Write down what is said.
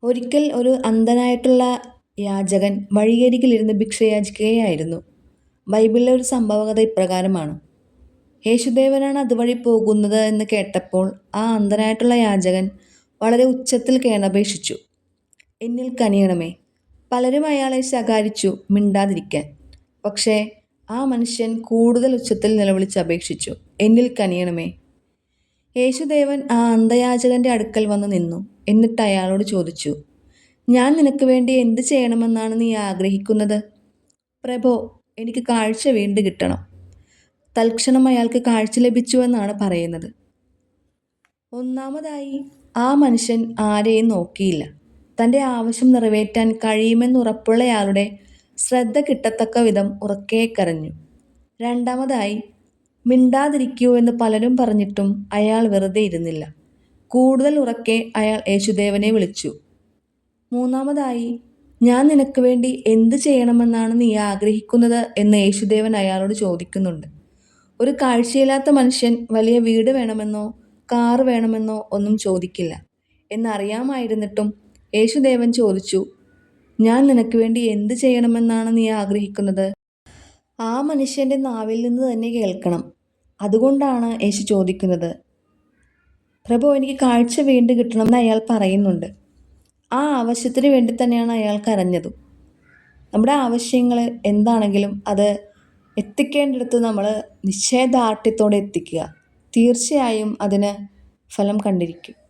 ഒരിക്കൽ ഒരു അന്ധനായിട്ടുള്ള യാചകൻ വഴിയരികിലിരുന്ന് ഭിക്ഷ യാചിക്കുകയായിരുന്നു. ബൈബിളിലെ ഒരു സംഭവകഥ ഇപ്രകാരമാണ്. യേശുദേവനാണ് അതുവഴി പോകുന്നത് എന്ന് കേട്ടപ്പോൾ ആ അന്ധനായിട്ടുള്ള യാചകൻ വളരെ ഉച്ചത്തിൽ കേണപേക്ഷിച്ചു, "എന്നിൽ കനിയണമേ." പലരും അയാളെ ശകാരിച്ചു മിണ്ടാതിരിക്കാൻ. പക്ഷേ ആ മനുഷ്യൻ കൂടുതൽ ഉച്ചത്തിൽ നിലവിളിച്ചപേക്ഷിച്ചു, "എന്നിൽ കനിയണമേ." യേശുദേവൻ ആ അന്ധയാചകന്റെ അടുക്കൽ വന്നു നിന്നു. എന്നിട്ട് അയാളോട് ചോദിച്ചു, "ഞാൻ നിനക്ക് വേണ്ടി എന്ത് ചെയ്യണമെന്നാണ് നീ ആഗ്രഹിക്കുന്നത്?" "പ്രഭോ, എനിക്ക് കാഴ്ച വീണ്ടും കിട്ടണം." തൽക്ഷണം അയാൾക്ക് കാഴ്ച ലഭിച്ചുവെന്നാണ് പറയുന്നത്. ഒന്നാമതായി ആ മനുഷ്യൻ ആരെയും നോക്കിയില്ല. തൻ്റെ ആവശ്യം നിറവേറ്റാൻ കഴിയുമെന്നുറപ്പുള്ളയാളുടെ ശ്രദ്ധ കിട്ടത്തക്ക വിധം ഉറക്കെ കരഞ്ഞു. രണ്ടാമതായി, മിണ്ടാതിരിക്കൂ എന്ന് പലരും പറഞ്ഞിട്ടും അയാൾ വെറുതെ ഇരുന്നില്ല. കൂടുതൽ ഉറക്കെ അയാൾ യേശുദേവനെ വിളിച്ചു. മൂന്നാമതായി, "ഞാൻ നിനക്ക് വേണ്ടി എന്ത് ചെയ്യണമെന്നാണ് നീ ആഗ്രഹിക്കുന്നത്?" എന്ന് യേശുദേവൻ അയാളോട് ചോദിക്കുന്നുണ്ട്. ഒരു കാഴ്ചയില്ലാത്ത മനുഷ്യൻ വലിയ വീട് വേണമെന്നോ കാറ് വേണമെന്നോ ഒന്നും ചോദിക്കില്ല. എന്നറിയാമായിരുന്നിട്ടും യേശുദേവൻ ചോദിച്ചു, "ഞാൻ നിനക്ക് വേണ്ടി എന്ത് ചെയ്യണമെന്നാണ് നീ ആഗ്രഹിക്കുന്നത്?" ആ മനുഷ്യൻ്റെ നാവിൽ നിന്ന് തന്നെ കേൾക്കണം. അതുകൊണ്ടാണ് യേശു ചോദിക്കുന്നത്. "പ്രഭോ, എനിക്ക് കാഴ്ച വീണ്ടും കിട്ടണമെന്ന് അയാൾ പറയുന്നുണ്ട്." ആ ആവശ്യത്തിന് വേണ്ടി തന്നെയാണ് അയാൾ കരഞ്ഞതും. നമ്മുടെ ആവശ്യങ്ങൾ എന്താണെങ്കിലും അത് എത്തിക്കേണ്ടിടത്ത് നമ്മൾ നിശ്ചയദാർഢ്യത്തോടെ എത്തിക്കുക. തീർച്ചയായും അതിന് ഫലം കണ്ടിരിക്കും.